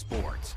Sports.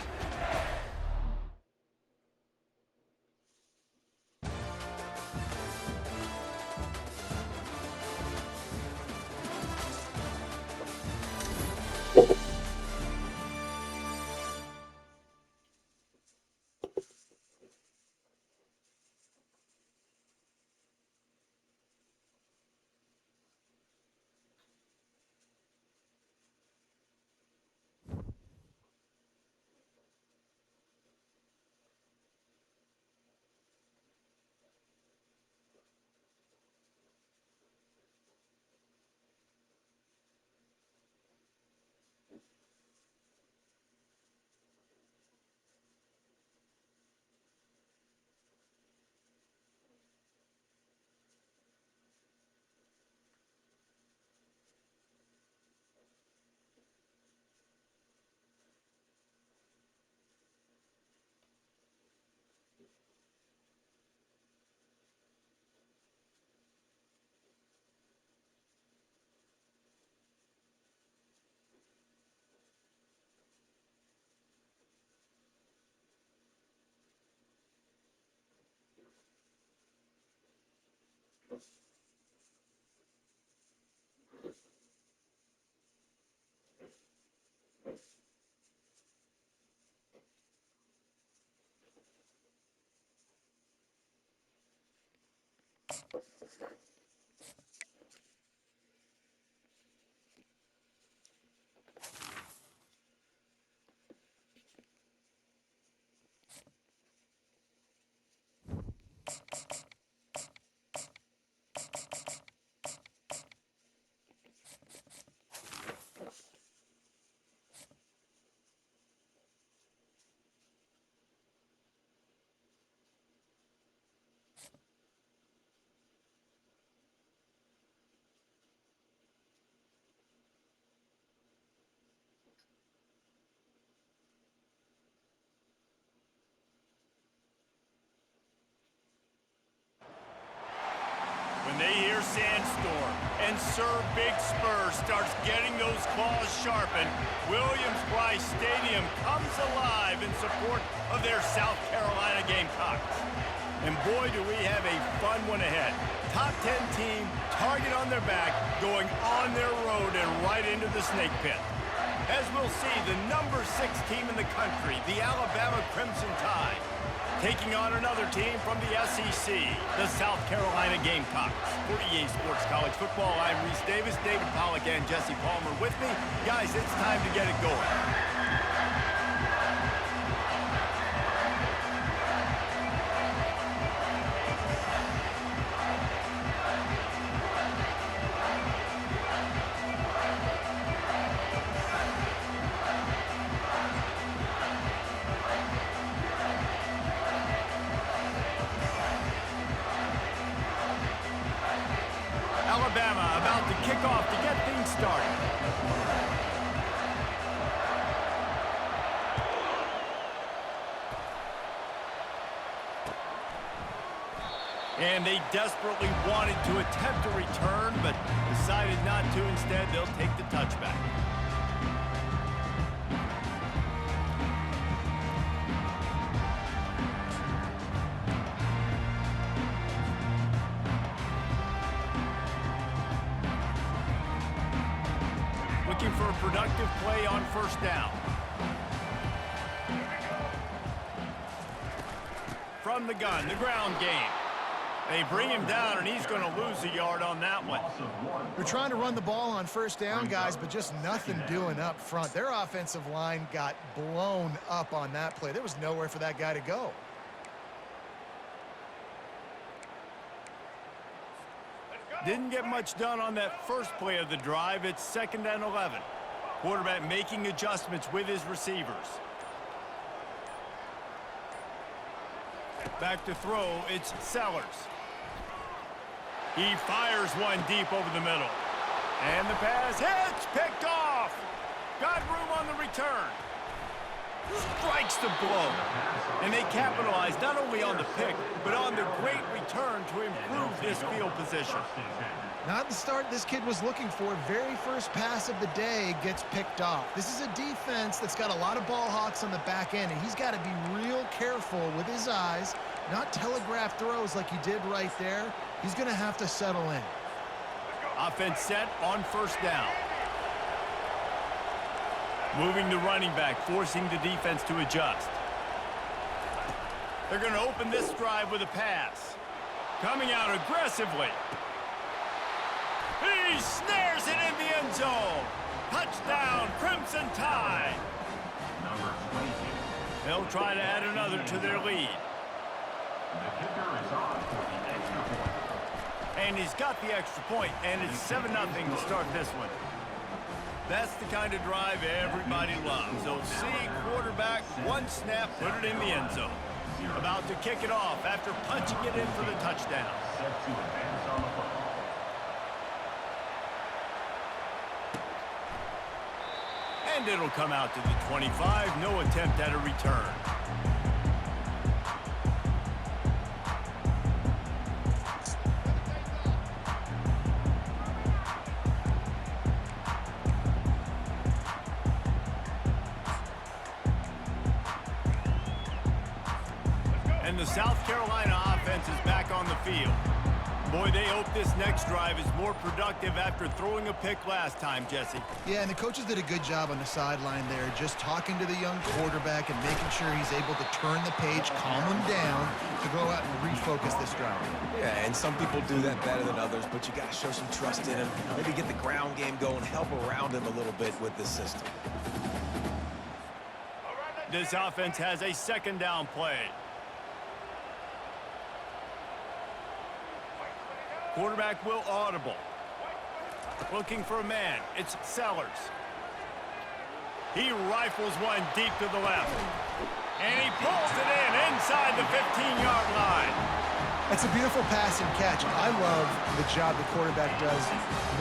When they hear Sandstorm and Sir Big Spur starts getting those claws sharpened, Williams-Brice Stadium comes alive in support of their South Carolina Gamecocks. And boy, do we have a fun one ahead. Top 10 team, target on their back, going on their road and right into the snake pit. As we'll see, the number 6 team in the country, the Alabama Crimson Tide, taking on another team from the SEC, the South Carolina Gamecocks. For EA Sports College Football, I'm Reese Davis, David Pollack, and Jesse Palmer with me. Guys, it's time to get it going. Alabama about to kick off to get things started. And they desperately wanted to attempt a return, but decided not to. Instead, they'll take the touchback. Looking for a productive play on first down. From the gun, the ground game. They bring him down, and he's going to lose a yard on that one. They're trying to run the ball on first down, guys, but just nothing doing up front. Their offensive line got blown up on that play. There was nowhere for that guy to go. Didn't get much done on that first play of the drive. It's 2nd and 11. Quarterback making adjustments with his receivers. Back to throw, it's Sellers. He fires one deep over the middle. And the pass hits, picked off. Got room on the return. strikes the blow. And they capitalize not only on the pick, but on the great return to improve this field position. Not the start this kid was looking for. Very first pass of the day gets picked off. This is a defense that's got a lot of ball hawks on the back end, and he's got to be real careful with his eyes, not telegraph throws like he did right there. He's going to have to settle in. Offense set on first down. Moving the running back, forcing the defense to adjust. They're going to open this drive with a pass. Coming out aggressively. He snares it in the end zone. Touchdown, Crimson Tide. They'll try to add another to their lead. And he's got the extra point, and it's 7-0 to start this one. That's the kind of drive everybody loves. They'll see quarterback, one snap, put it in the end zone. About to kick it off after punching it in for the touchdown. And it'll come out to the 25. No attempt at a return. And the South Carolina offense is back on the field. Boy, they hope this next drive is more productive after throwing a pick last time, Jesse. Yeah, and the coaches did a good job on the sideline there, just talking to the young quarterback and making sure he's able to turn the page, calm him down, to go out and refocus this drive. Yeah, and some people do that better than others, but you got to show some trust in him. Maybe get the ground game going, help around him a little bit with the system. This offense has a second down play. Quarterback will audible. Looking for a man. It's Sellers. He rifles one deep to the left. And he pulls it in inside the 15-yard line. That's a beautiful pass and catch. I love the job the quarterback does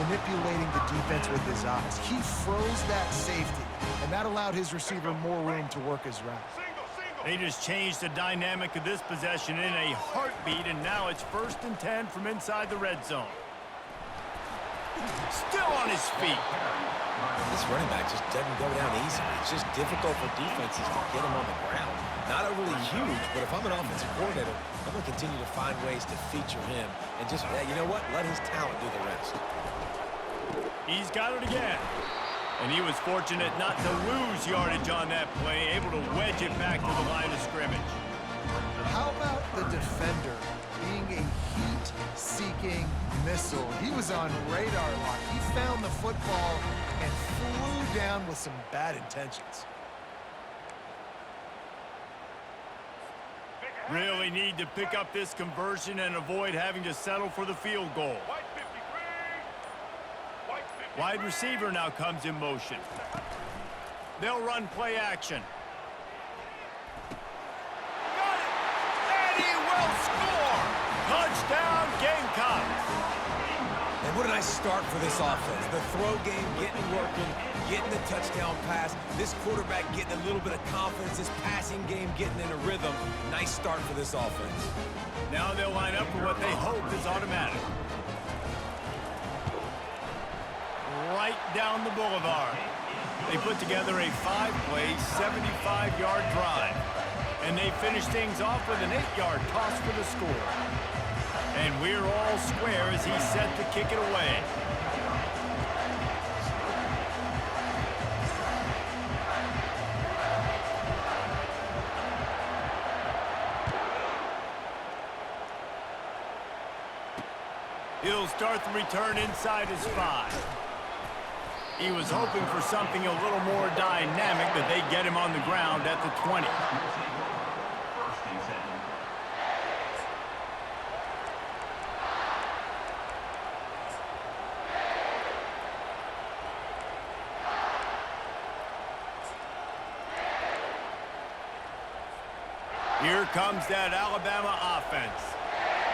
manipulating the defense with his eyes. He froze that safety, and that allowed his receiver more room to work his route. They just changed the dynamic of this possession in a heartbeat, and now it's 1st and 10 from inside the red zone. Still on his feet. This running back just doesn't go down easily. It's just difficult for defenses to get him on the ground. Not overly huge, but if I'm an offensive coordinator, I'm going to continue to find ways to feature him and just, you know what, let his talent do the rest. He's got it again. And he was fortunate not to lose yardage on that play, able to wedge it back to the line of scrimmage. How about the defender being a heat-seeking missile? He was on radar lock. He found the football and flew down with some bad intentions. Really need to pick up this conversion and avoid having to settle for the field goal. Wide receiver now comes in motion. They'll run play action. Got it! And he will score! Touchdown, Gamecocks! And what a nice start for this offense. The throw game getting working, getting the touchdown pass. This quarterback getting a little bit of confidence. This passing game getting in a rhythm. Nice start for this offense. Now they'll line up for what they hope is automatic. Right down the boulevard. They put together a 5-play, 75-yard drive. And they finish things off with an 8-yard toss for the score. And we're all square as he's set to kick it away. He'll start the return inside his 5. He was hoping for something a little more dynamic, but they get him on the ground at the 20. Here comes that Alabama offense.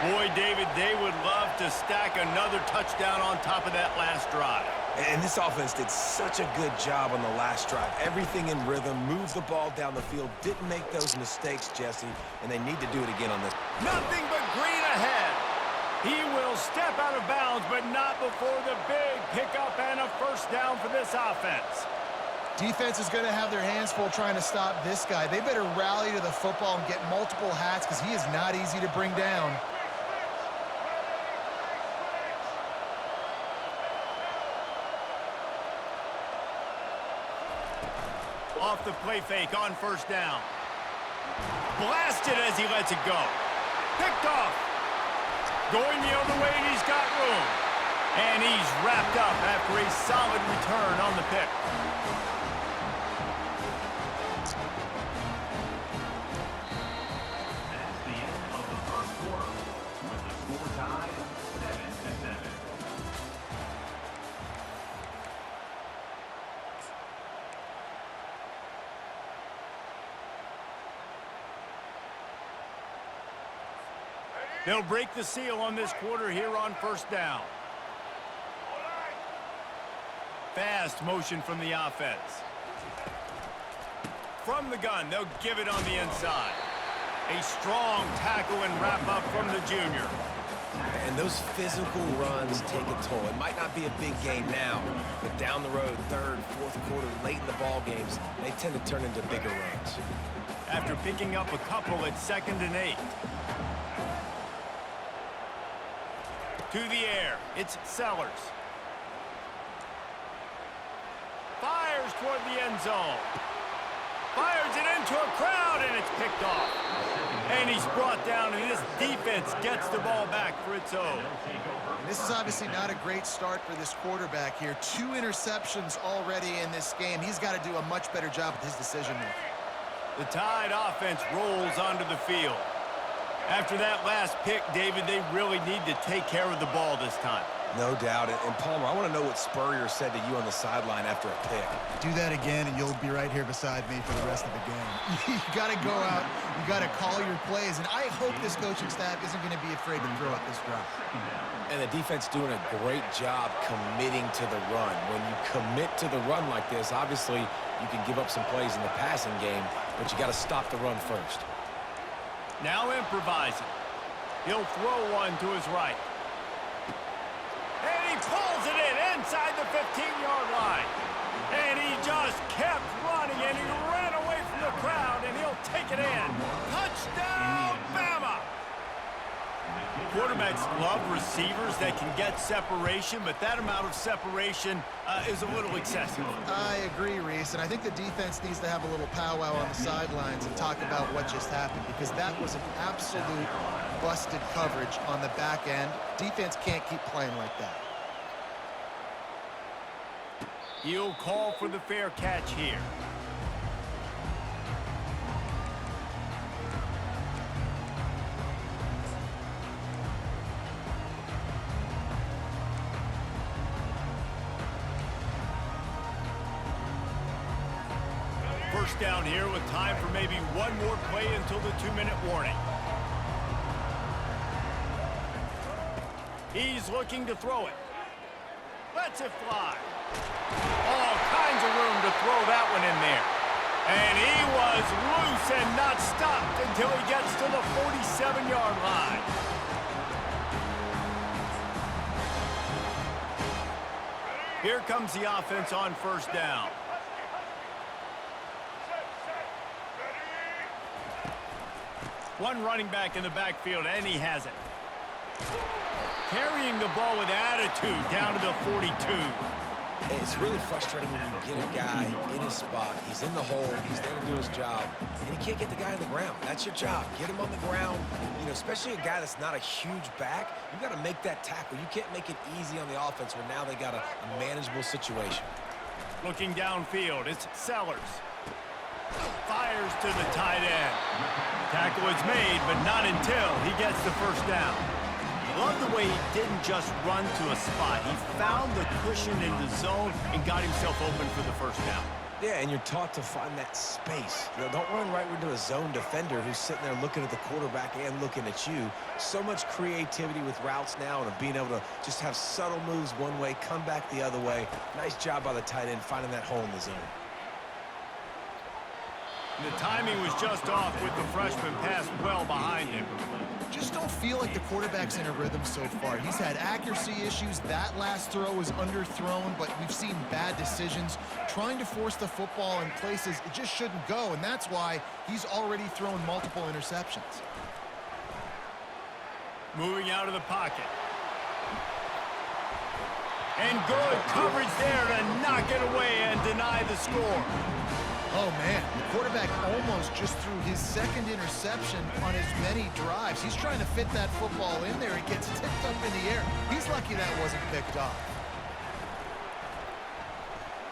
Boy, David, they would love to stack another touchdown on top of that last drive. And this offense did such a good job on the last drive. Everything in rhythm, moved the ball down the field, didn't make those mistakes, Jesse, and they need to do it again on this. Nothing but green ahead. He will step out of bounds, but not before the big pickup and a first down for this offense. Defense is going to have their hands full trying to stop this guy. They better rally to the football and get multiple hats because he is not easy to bring down. Off the play fake on first down. Blasted as he lets it go. Picked off. Going the other way, and he's got room. And he's wrapped up after a solid return on the pick. That's the end of the first quarter, with the score tied 7-7. They'll break the seal on this quarter here on first down. Fast motion from the offense. From the gun, they'll give it on the inside. A strong tackle and wrap up from the junior. And those physical runs take a toll. It might not be a big game now, but down the road, third, fourth quarter, late in the ball games, they tend to turn into bigger runs. After picking up a couple at 2nd and 8. To the air, it's Sellers. Fires toward the end zone. Fires it into a crowd, and it's picked off. And he's brought down, and this defense gets the ball back for its own. This is obviously not a great start for this quarterback here. 2 interceptions already in this game. He's got to do a much better job with his decision-making. The Tide offense rolls onto the field. After that last pick, David, they really need to take care of the ball this time. No doubt. And Palmer, I want to know what Spurrier said to you on the sideline after a pick. Do that again, and you'll be right here beside me for the rest of the game. You got to go out. You got to call your plays. And I hope this coaching staff isn't going to be afraid to throw at this drive. And the defense doing a great job committing to the run. When you commit to the run like this, obviously you can give up some plays in the passing game, but you got to stop the run first. Now improvising. He'll throw one to his right. And he pulls it in inside the 15-yard line. And he just kept running, and he ran away from the crowd, and he'll take it in. Touchdown, Bama! Quarterbacks love receivers that can get separation, but that amount of separation is a little excessive. I agree, Reese, and I think the defense needs to have a little powwow on the sidelines and talk about what just happened, because that was an absolute busted coverage on the back end. Defense can't keep playing like that. He'll call for the fair catch here. First down here with time for maybe one more play until the 2-minute warning. He's looking to throw it. Lets it fly. All kinds of room to throw that one in there. And he was loose and not stopped until he gets to the 47-yard line. Here comes the offense on first down. One running back in the backfield, and he has it. Carrying the ball with attitude down to the 42. It's really frustrating when you get a guy in his spot. He's in the hole. He's there to do his job, and he can't get the guy on the ground. That's your job. Get him on the ground. You know, especially a guy that's not a huge back. You got to make that tackle. You can't make it easy on the offense when now they got a manageable situation. Looking downfield, it's Sellers. Fires to the tight end. Tackle is made, but not until he gets the first down. Love the way he didn't just run to a spot. He found the cushion in the zone and got himself open for the first down. Yeah, and you're taught to find that space. You know, don't run right into a zone defender who's sitting there looking at the quarterback and looking at you. So much creativity with routes now and being able to just have subtle moves one way, come back the other way. Nice job by the tight end finding that hole in the zone. The timing was just off with the freshman pass well behind him. Just don't feel like the quarterback's in a rhythm so far. He's had accuracy issues. That last throw was underthrown, but we've seen bad decisions, trying to force the football in places it just shouldn't go, and that's why he's already thrown multiple interceptions. Moving out of the pocket. And good coverage there to knock it away and deny the score. Oh, man, the quarterback almost just threw his second interception on as many drives. He's trying to fit that football in there. It gets tipped up in the air. He's lucky that wasn't picked off.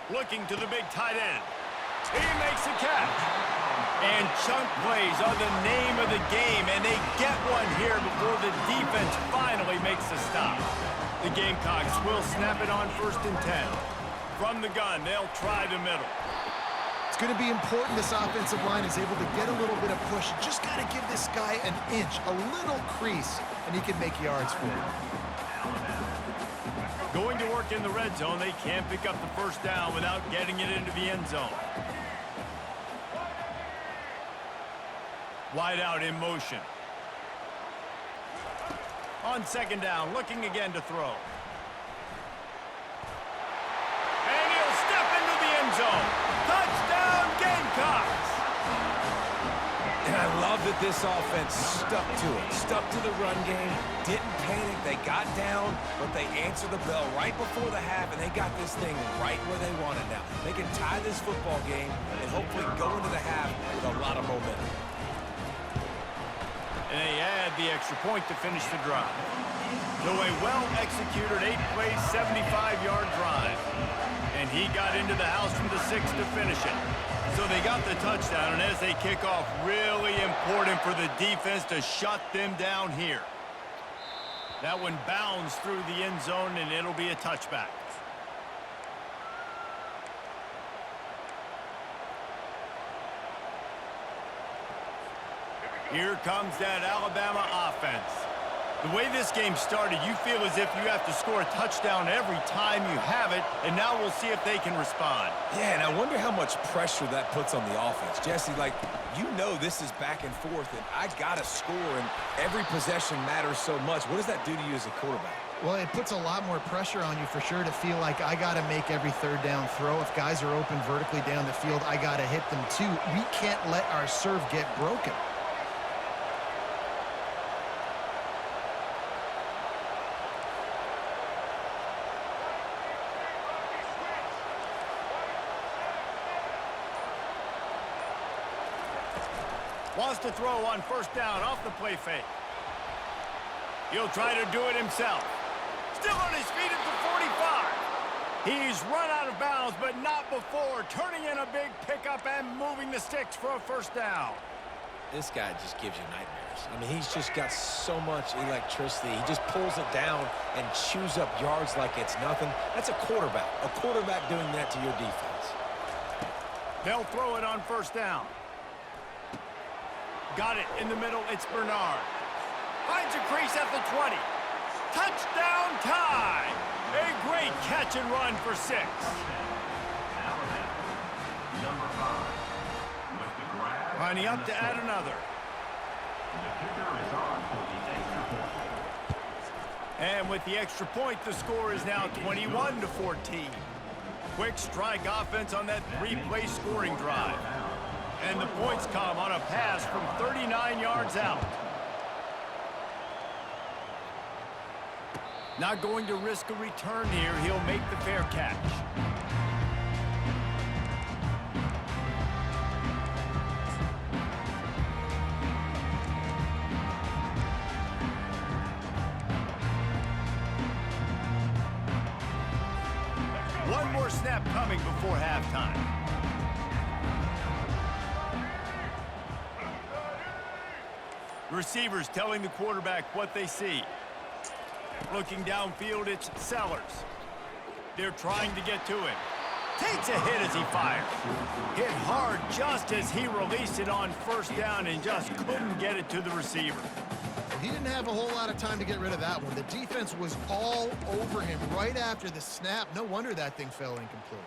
Looking to the big tight end. He makes a catch. And chunk plays are the name of the game, and they get one here before the defense finally makes the stop. The Gamecocks will snap it on 1st and 10. From the gun, they'll try the middle. It's going to be important this offensive line is able to get a little bit of push. You just got to give this guy an inch, a little crease, and he can make yards for you. Going to work in the red zone, they can't pick up the first down without getting it into the end zone. Wide out in motion. On 2nd down, looking again to throw. And he'll step into the end zone. Touchdown, Gamecocks! And I love that this offense stuck to it, stuck to the run game, didn't panic. They got down, but they answered the bell right before the half, and they got this thing right where they want it now. They can tie this football game and hopefully go into the half with a lot of momentum. And they add the extra point to finish the drive. So a well-executed 8-play, 75-yard drive. And he got into the house from the 6 to finish it. So they got the touchdown, and as they kick off, really important for the defense to shut them down here. That one bounds through the end zone, and it'll be a touchback. Here comes that Alabama offense. The way this game started, you feel as if you have to score a touchdown every time you have it, and now we'll see if they can respond. Yeah, and I wonder how much pressure that puts on the offense. Jesse, like, you know this is back and forth, and I got to score, and every possession matters so much. What does that do to you as a quarterback? Well, it puts a lot more pressure on you for sure to feel like I got to make every 3rd down throw. If guys are open vertically down the field, I got to hit them too. We can't let our serve get broken. Wants to throw on 1st down off the play fake. He'll try to do it himself. Still on his feet at the 45. He's run out of bounds, but not before. Turning in a big pickup and moving the sticks for a 1st down. This guy just gives you nightmares. I mean, he's just got so much electricity. He just pulls it down and chews up yards like it's nothing. That's a quarterback. A quarterback doing that to your defense. They'll throw it on 1st down. Got it in the middle. It's Bernard. Finds a crease at the 20. Touchdown tie. A great catch and run for 6. Number 5. With the grab. Lining up to add another. The kicker is on for the extra point. And with the extra point, the score is now 21-14. Quick strike offense on that 3-play scoring drive. And the points come on a pass from 39 yards out. Not going to risk a return here. He'll make the fair catch. One more snap coming before halftime. Receivers telling the quarterback what they see. Looking downfield, it's Sellers. They're trying to get to him. Takes a hit as he fires. Hit hard just as he released it on first down and just couldn't get it to the receiver. He didn't have a whole lot of time to get rid of that one. The defense was all over him right after the snap. No wonder that thing fell incomplete.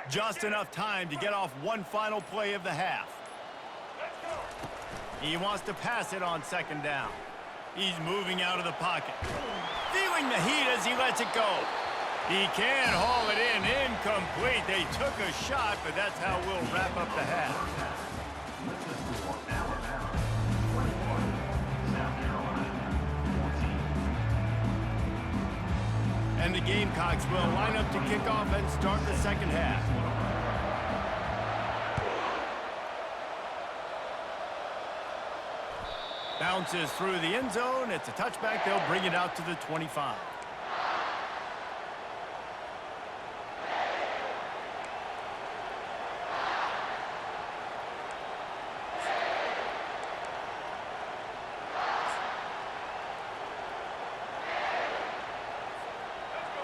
Just enough time to get off one final play of the half. He wants to pass it on second down. He's moving out of the pocket. Feeling the heat as he lets it go. He can haul it in. Incomplete. They took a shot, but that's how we'll wrap up the half. And the Gamecocks will line up to kick off and start the second half. Bounces through the end zone. It's a touchback. They'll bring it out to the 25.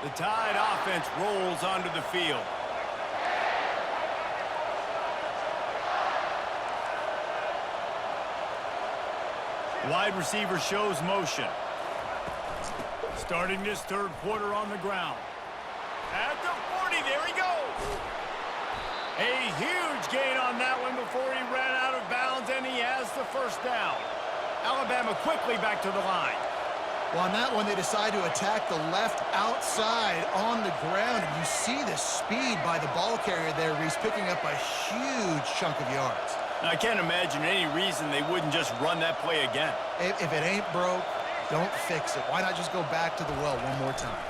The Tide offense rolls onto the field. Wide receiver shows motion. Starting this third quarter on the ground. At the 40, there he goes. A huge gain on that one before he ran out of bounds, and he has the first down. Alabama quickly back to the line. Well, on that one, they decide to attack the left outside on the ground. And you see the speed by the ball carrier there. He's picking up a huge chunk of yards. I can't imagine any reason they wouldn't just run that play again. If it ain't broke, don't fix it. Why not just go back to the well one more time?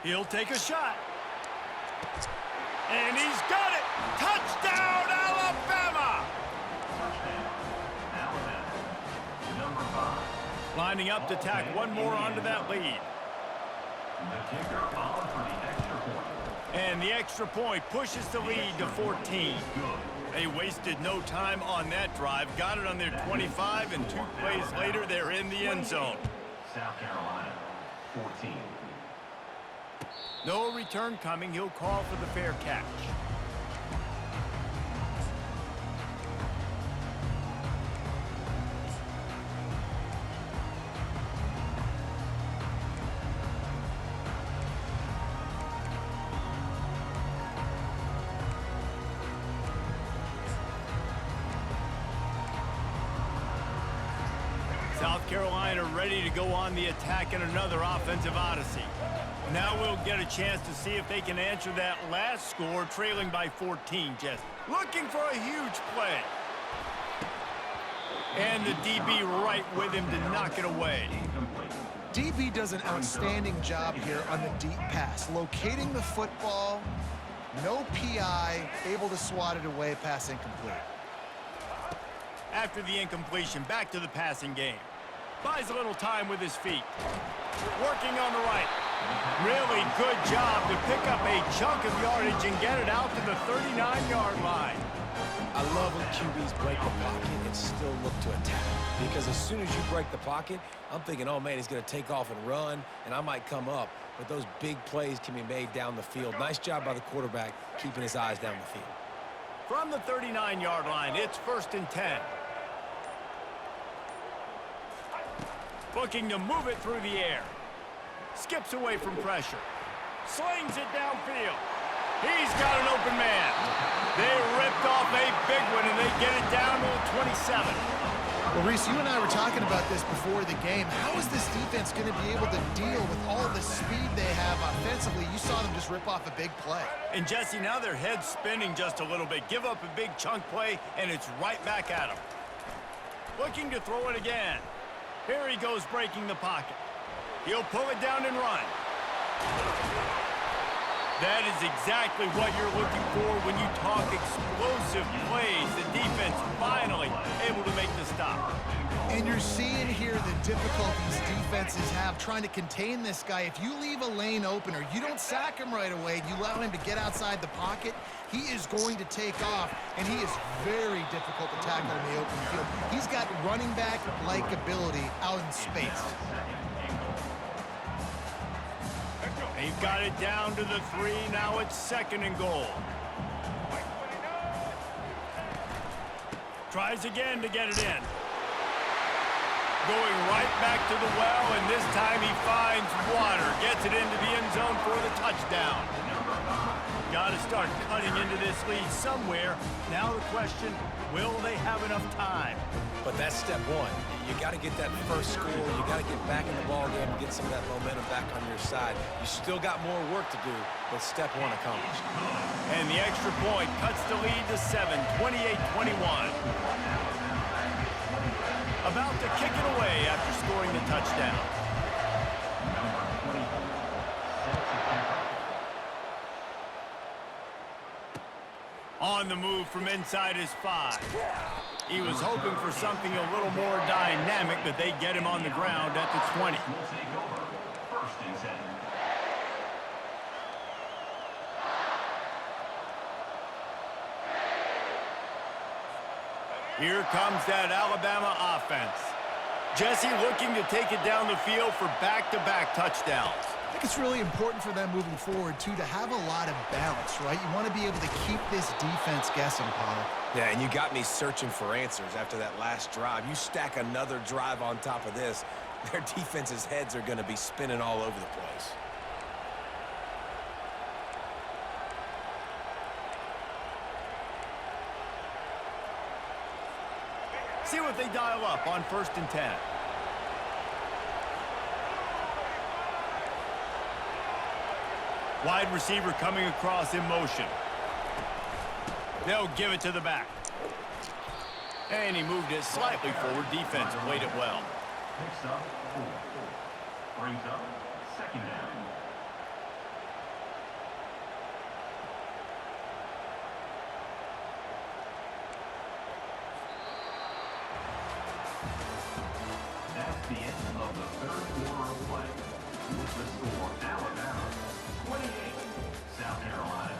He'll take a shot. And he's got it! Touchdown, Alabama! Lining up to tack one more onto that lead. The kicker on for the extra point. And the extra point pushes the lead to 14. They wasted no time on that drive. Got it on their 25, and 2 plays later, they're in the end zone. South Carolina, 14. No return coming. He'll call for the fair catch. South Carolina ready to go on the attack in another offensive odyssey. Now we'll get a chance to see if they can answer that last score, trailing by 14, Jess. Looking for a huge play. And the DB right with him to knock it away. DB does an outstanding job here on the deep pass. Locating the football, no PI, able to swat it away, pass incomplete. After the incompletion, back to the passing game. Buys a little time with his feet. Working on the right. Really good job to pick up a chunk of yardage and get it out to the 39-yard line. I love when QBs break the pocket and still look to attack. Because as soon as you break the pocket, I'm thinking, oh, man, he's going to take off and run, and I might come up. But those big plays can be made down the field. Nice job by the quarterback keeping his eyes down the field. From the 39-yard line, it's 1st and 10. Looking to move it through the air. Skips away from pressure. Slings it downfield. He's got an open man. They ripped off a big one, and they get it down to the 27. Well, Reese, you and I were talking about this before the game. How is this defense going to be able to deal with all the speed they have offensively? You saw them just rip off a big play. And, Jesse, now their head's spinning just a little bit. Give up a big chunk play, and it's right back at them. Looking to throw it again. Here he goes breaking the pocket. He'll pull it down and run. That is exactly what you're looking for when you talk explosive plays. The defense finally able to make the stop. And you're seeing here the difficulties defenses have trying to contain this guy. If you leave a lane open or you don't sack him right away, you allow him to get outside the pocket, he is going to take off, and he is very difficult to tackle in the open field. He's got running back-like ability out in space. They've got it down to the 3. Now it's 2nd and goal. Tries again to get it in. Going right back to the well, and this time he finds water. Gets it into the end zone for the touchdown. Got to start cutting into this lead somewhere. Now the question, will they have enough time? But that's step one. You got to get that first score. You got to get back in the ball game and get some of that momentum back on your side. You still got more work to do, but step one accomplished. And the extra point cuts the lead to 7, 28-21. About to kick it away after scoring the touchdown. On the move from inside his 5. He was hoping for something a little more dynamic, but they get him on the ground at the 20. Here comes that Alabama offense. Jesse looking to take it down the field for back-to-back touchdowns. I think it's really important for them moving forward, too, to have a lot of balance, right? You want to be able to keep this defense guessing, Paul. Yeah, and you got me searching for answers after that last drive. You stack another drive on top of this, their defense's heads are going to be spinning all over the place. See what they dial up on 1st and 10. Wide receiver coming across in motion. They'll give it to the back. And he moved it slightly forward. Defense played it well. Picks up 4. Brings up 2nd down. That's the end of the 3rd quarter of play. With the score, Alabama 28, South Carolina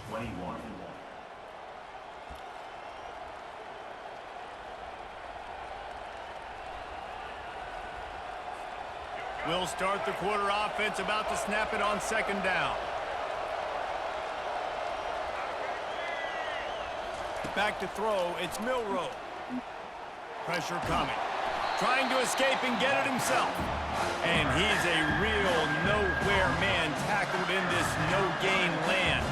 21. We'll start the quarter offense, about to snap it on 2nd down. Back to throw, it's Milroe. Pressure coming. Trying to escape and get it himself. And he's a real nowhere man tackled in this no-gain land.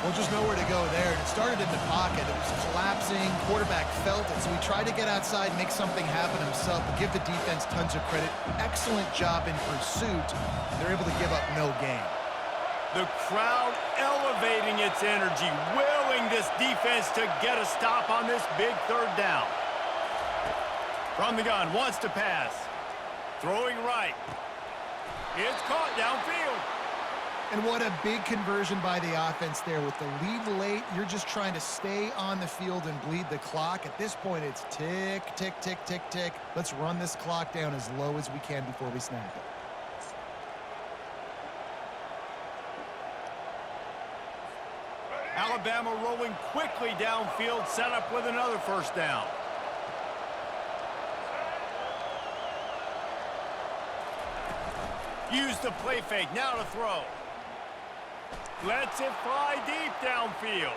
Well, just nowhere to go there. It started in the pocket. It was collapsing. Quarterback felt it, so he tried to get outside, make something happen himself, but give the defense tons of credit. Excellent job in pursuit. They're able to give up no gain. The crowd elevating its energy, willing this defense to get a stop on this big 3rd down. From the gun, wants to pass. Throwing right. It's caught downfield. And what a big conversion by the offense there. With the lead late, you're just trying to stay on the field and bleed the clock. At this point, it's tick, tick, tick, tick, tick. Let's run this clock down as low as we can before we snap it. Alabama rolling quickly downfield, set up with another 1st down. Use the play fake, now to throw. Lets it fly deep downfield.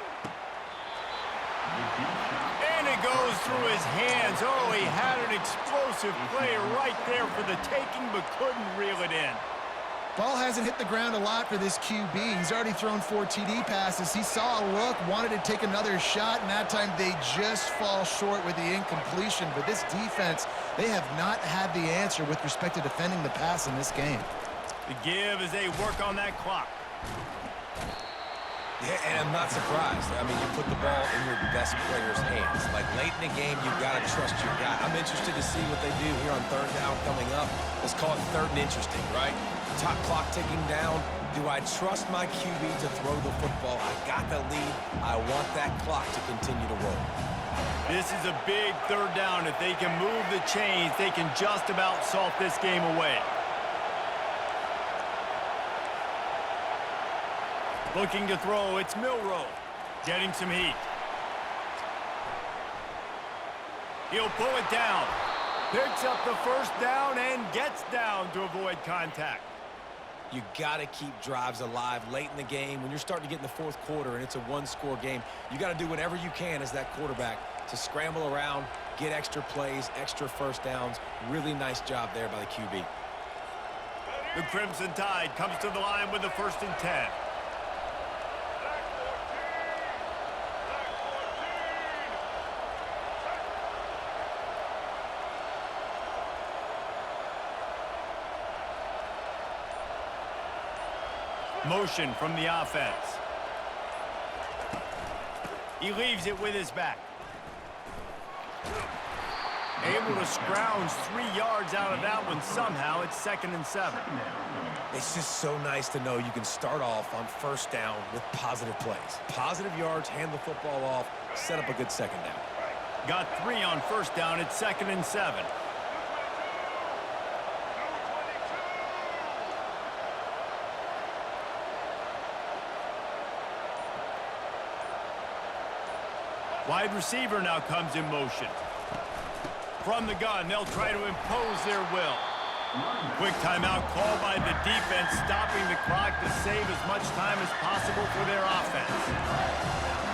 And it goes through his hands. Oh, he had an explosive play right there for the taking, but couldn't reel it in. Ball hasn't hit the ground a lot for this QB. He's already thrown 4 TD passes. He saw a look, wanted to take another shot, and that time they just fall short with the incompletion. But this defense, they have not had the answer with respect to defending the pass in this game. The give as they work on that clock. Yeah, and I'm not surprised. I mean, you put the ball in your best player's hands. Like, late in the game, you've got to trust your guy. I'm interested to see what they do here on third down coming up. Let's call it third and interesting, right? Top clock ticking down. Do I trust my QB to throw the football? I got the lead. I want that clock to continue to roll. This is a big third down. If they can move the chains, they can just about salt this game away. Looking to throw, it's Milroe. Getting some heat. He'll pull it down. Picks up the first down and gets down to avoid contact. You got to keep drives alive late in the game. When you're starting to get in the fourth quarter and it's a one-score game, you got to do whatever you can as that quarterback to scramble around, get extra plays, extra first downs. Really nice job there by the QB. The Crimson Tide comes to the line with the 1st and 10. Motion from the offense. He leaves it with his back. Able to scrounge 3 yards out of that one somehow. It's 2nd and 7. It's just so nice to know you can start off on first down with positive plays. Positive yards, hand the football off, set up a good second down. Got 3 on first down. It's 2nd and 7. Wide receiver now comes in motion. From the gun, they'll try to impose their will. Quick timeout called by the defense, stopping the clock to save as much time as possible for their offense.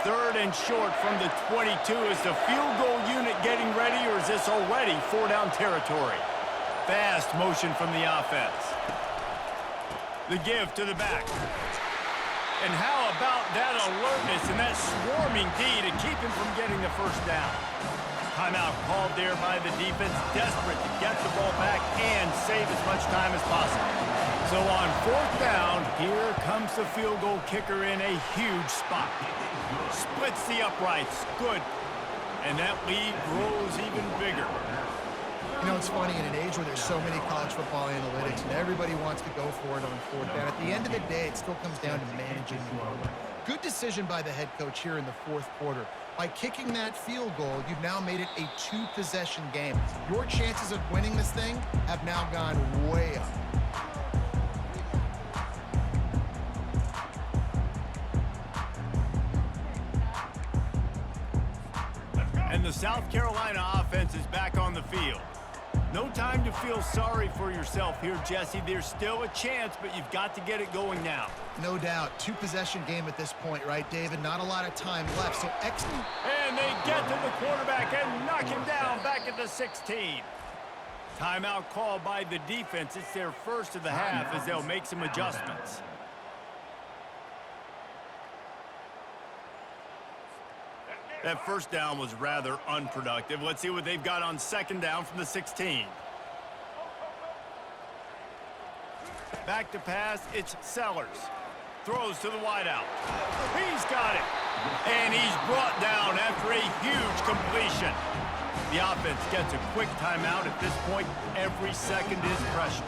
Third and short from the 22. Is the field goal unit getting ready, or is this already 4-down territory? Fast motion from the offense. The give to the back. And how about that alertness and that swarming D to keep him from getting the first down? Timeout called there by the defense, desperate to get the ball back and save as much time as possible. So on 4th down, here comes the field goal kicker in a huge spot. Splits the uprights. Good. And that lead grows even bigger. You know, it's funny, in an age where there's so many college football analytics and everybody wants to go for it on 4th down, at the end of the day, it still comes down to managing the moment. Good decision by the head coach here in the 4th quarter. By kicking that field goal, you've now made it a 2-possession game. Your chances of winning this thing have now gone way up. And the South Carolina offense is back on the field. No time to feel sorry for yourself here, Jesse. There's still a chance, but you've got to get it going now. No doubt. 2-possession game at this point, right, David? Not a lot of time left, so excellent. And they get to the quarterback and knock him down back at the 16. Timeout called by the defense. It's their first of the half as they'll make some adjustments. That first down was rather unproductive. Let's see what they've got on 2nd down from the 16. Back to pass, it's Sellers. Throws to the wideout. He's got it. And he's brought down after a huge completion. The offense gets a quick timeout. At this point, every second is precious.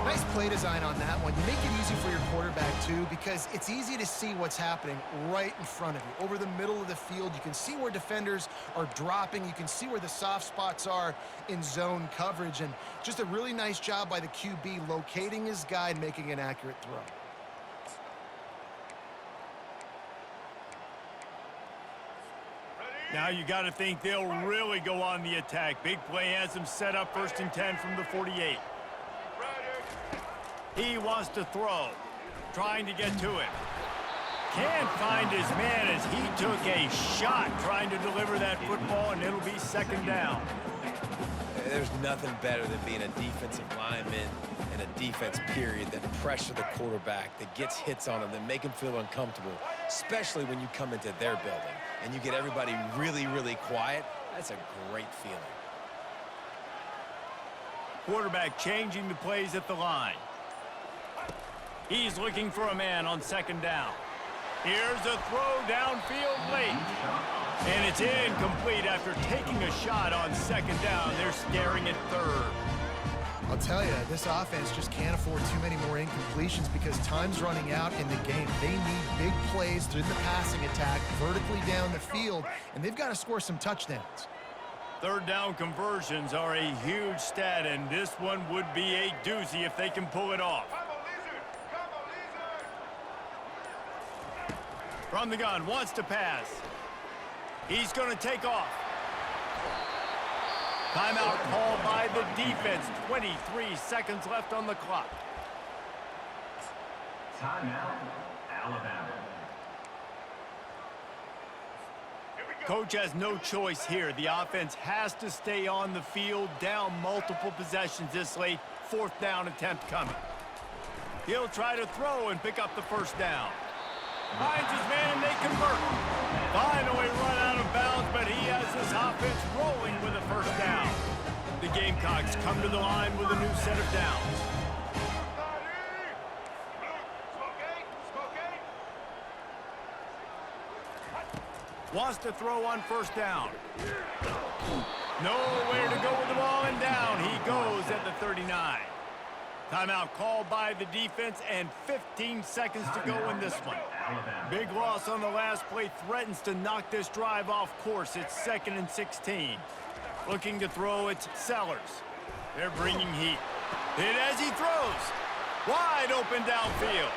Nice play design on that one. You make it easy for your quarterback, too, because it's easy to see what's happening right in front of you. Over the middle of the field, you can see where defenders are dropping. You can see where the soft spots are in zone coverage. And just a really nice job by the QB locating his guy and making an accurate throw. Now you got to think they'll really go on the attack. Big play has them set up 1st and 10 from the 48. He wants to throw, trying to get to it. Can't find his man as he took a shot trying to deliver that football, and it'll be 2nd down. There's nothing better than being a defensive lineman and a defense period that pressure the quarterback, that gets hits on him, that make him feel uncomfortable, especially when you come into their building. and you get everybody really, really quiet, that's a great feeling. Quarterback changing the plays at the line. He's looking for a man on second down. Here's a throw downfield late. And it's incomplete after taking a shot on second down. They're staring at third. I'll tell you, this offense just can't afford too many more incompletions because time's running out in the game. They need big plays through the passing attack, vertically down the field, and they've got to score some touchdowns. Third down conversions are a huge stat, and this one would be a doozy if they can pull it off. From the gun, wants to pass. He's going to take off. Timeout called by the defense. 23 seconds left on the clock. Timeout, Alabama. Coach has no choice here. The offense has to stay on the field, down multiple possessions this late. Fourth down attempt coming. He'll try to throw and pick up the first down. Finds his man and they convert. Finally run out of bounds, but he has this offense rolling with a first down. The Gamecocks come to the line with a new set of downs. Wants to throw on first down. Nowhere to go with the ball and down. He goes at the 39. Timeout called by the defense and 15 seconds to go in this one. Big loss on the last play threatens to knock this drive off course. It's 2nd and 16. Looking to throw, it's Sellers. They're bringing heat. Hit as he throws. Wide open downfield.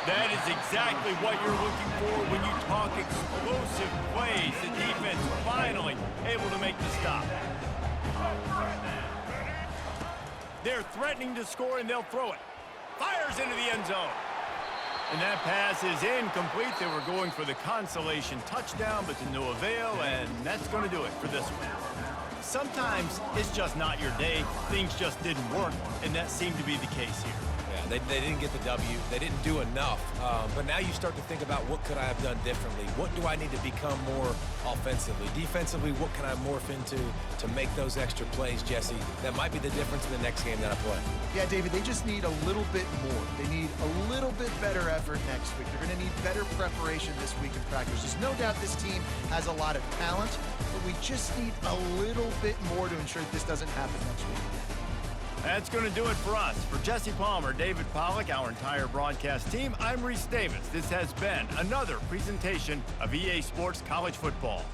That is exactly what you're looking for when you talk explosive plays. The defense finally able to make the stop. They're threatening to score, and they'll throw it. Fires into the end zone. And that pass is incomplete. They were going for the consolation touchdown, but to no avail, and that's going to do it for this one. Sometimes it's just not your day. Things just didn't work, and that seemed to be the case here. Yeah, they didn't get the W. They didn't do enough. But now you start to think about what could I have done differently? What do I need to become more offensively? Defensively, what can I morph into to make those extra plays, Jesse? That might be the difference in the next game that I play. Yeah, David, they just need a little bit more. They need a little bit better effort next week. They're going to need better preparation this week in practice. There's no doubt this team has a lot of talent, but we just need a little bit more to ensure that this doesn't happen next week. That's going to do it for us. For Jesse Palmer, David Pollack, our entire broadcast team, I'm Reese Davis. This has been another presentation of EA Sports College Football.